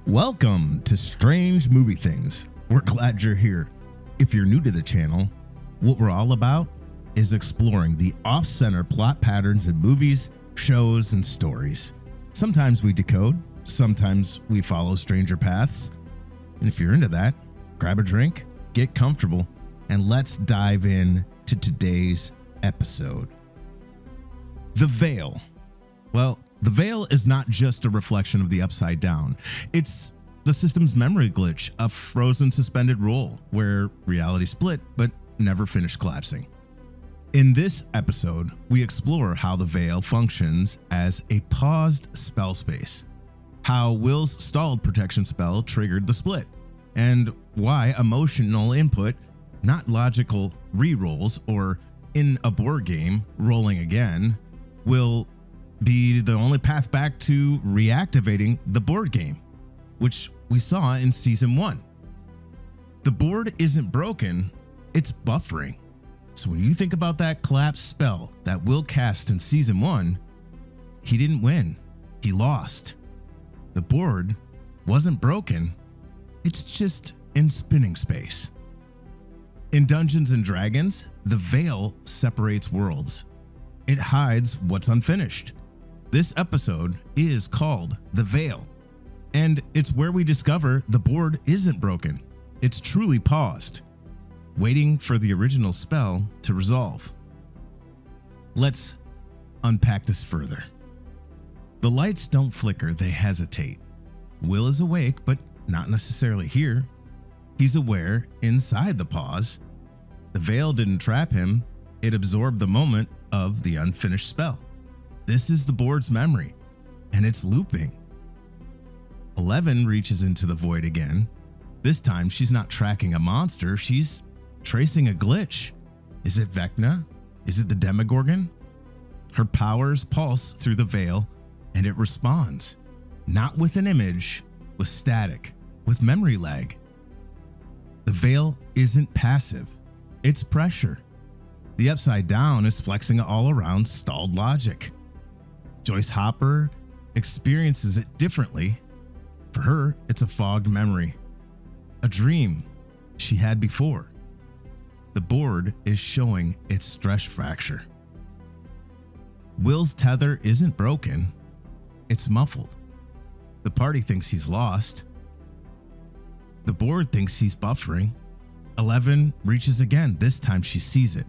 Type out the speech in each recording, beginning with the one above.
Welcome to Strange Movie Things. We're glad you're here. If you're new to the channel, what we're all about is exploring the off-center plot patterns in movies, shows, and stories. Sometimes we decode, sometimes we follow stranger paths. And if you're into that, grab a drink, get comfortable, and let's dive in to today's episode. The Veil. Well, the veil is not just a reflection of the Upside Down. It's the system's memory glitch, a frozen suspended roll where reality split but never finished collapsing. In this episode, we explore how the veil functions as a paused spell space, how Will's stalled protection spell triggered the split, and why emotional input, not logical rerolls or in a board game, rolling again, will be the only path back to reactivating the board game, which we saw in Season 1. The board isn't broken, it's buffering. So when you think about that collapsed spell that Will cast in Season 1, he didn't win, he lost. The board wasn't broken, it's just in spinning space. In Dungeons & Dragons, the veil separates worlds. It hides what's unfinished. This episode is called The Veil, and it's where we discover the board isn't broken. It's truly paused, waiting for the original spell to resolve. Let's unpack this further. The lights don't flicker, they hesitate. Will is awake, but not necessarily here. He's aware inside the pause. The veil didn't trap him, it absorbed the moment of the unfinished spell. This is the board's memory, and it's looping. 11 reaches into the void again. This time, she's not tracking a monster, she's tracing a glitch. Is it Vecna? Is it the Demogorgon? Her powers pulse through the veil, and it responds. Not with an image, with static, with memory lag. The veil isn't passive, it's pressure. The Upside Down is flexing all around stalled logic. Joyce Hopper experiences it differently. For her, it's a fogged memory, a dream she had before. The board is showing its stress fracture. Will's tether isn't broken, it's muffled. The party thinks he's lost. The board thinks he's buffering. 11 reaches again, this time she sees it.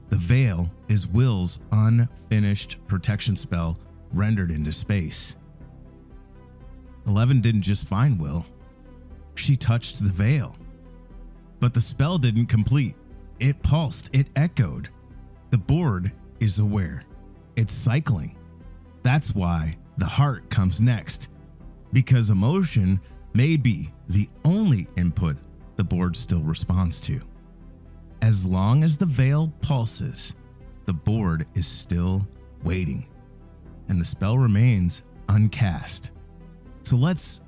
The veil is Will's unfinished protection spell rendered into space. 11 didn't just find Will, she touched the veil. But the spell didn't complete. It pulsed, it echoed. The board is aware. It's cycling. That's why the heart comes next, because emotion may be the only input the board still responds to. As long as the veil pulses, the board is still waiting, and the spell remains uncast. So let's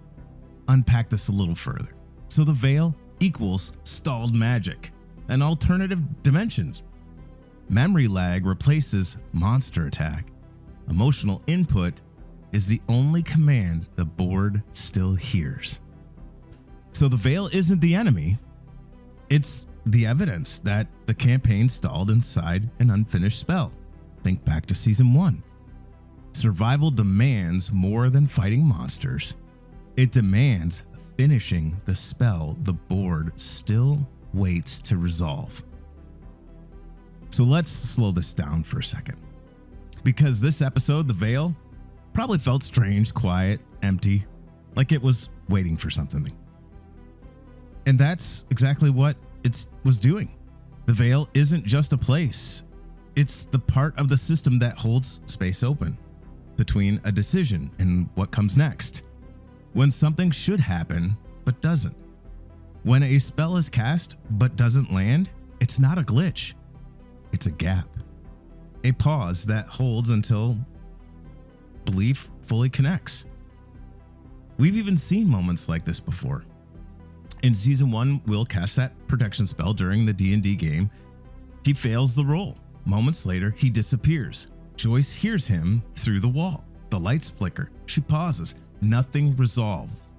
unpack this a little further. So the veil equals stalled magic and alternative dimensions. Memory lag replaces monster attack. Emotional input is the only command the board still hears. So the veil isn't the enemy, it's the evidence that the campaign stalled inside an unfinished spell. Think back to Season 1. Survival demands more than fighting monsters. It demands finishing the spell the board still waits to resolve. So let's slow this down for a second. Because this episode, The Veil, probably felt strange, quiet, empty, like it was waiting for something. And that's exactly what it was doing. The veil isn't just a place, it's the part of the system that holds space open between a decision and what comes next. When something should happen but doesn't. When a spell is cast but doesn't land, it's not a glitch, it's a gap. A pause that holds until belief fully connects. We've even seen moments like this before. In Season 1, Will casts that protection spell during the D&D game. He fails the roll. Moments later, he disappears. Joyce hears him through the wall. The lights flicker. She pauses. Nothing resolves.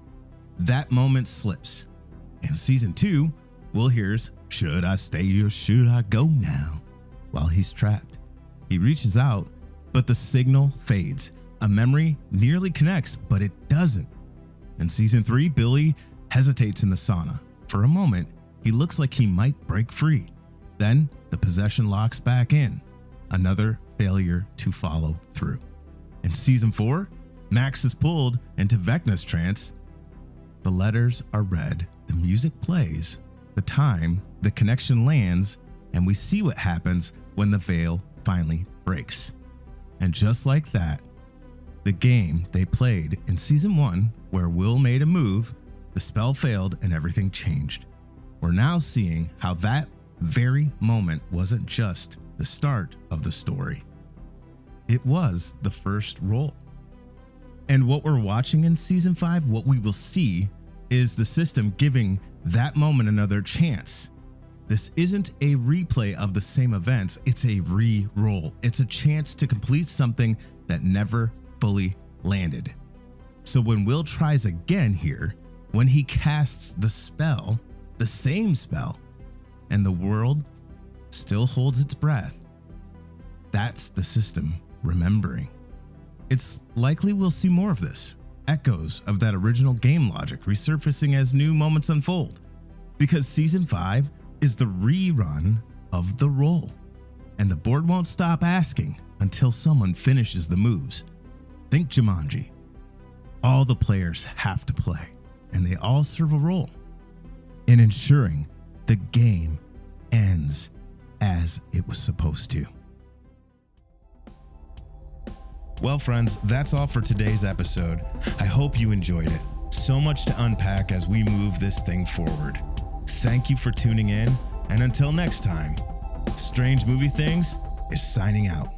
That moment slips. In season 2, Will hears, "Should I stay or should I go now?" while he's trapped. He reaches out, but the signal fades. A memory nearly connects, but it doesn't. In season 3, Billy hesitates in the sauna. For a moment, he looks like he might break free. Then the possession locks back in. Another failure to follow through. In season 4, Max is pulled into Vecna's trance. The letters are read, the music plays, the connection lands, and we see what happens when the veil finally breaks. And just like that, the game they played in season 1, where Will made a move, the spell failed and everything changed. We're now seeing how that very moment wasn't just the start of the story. It was the first roll. And what we're watching in season 5, what we will see, is the system giving that moment another chance. This isn't a replay of the same events, it's a re-roll. It's a chance to complete something that never fully landed. So when Will tries again here, when he casts the spell, the same spell, and the world still holds its breath, that's the system remembering. It's likely we'll see more of this. Echoes of that original game logic resurfacing as new moments unfold. Because season 5 is the rerun of the roll. And the board won't stop asking until someone finishes the moves. Think Jumanji. All the players have to play, and they all serve a role in ensuring the game ends as it was supposed to. Well, friends, that's all for today's episode. I hope you enjoyed it. So much to unpack as we move this thing forward. Thank you for tuning in, and until next time, Strange Movie Things is signing out.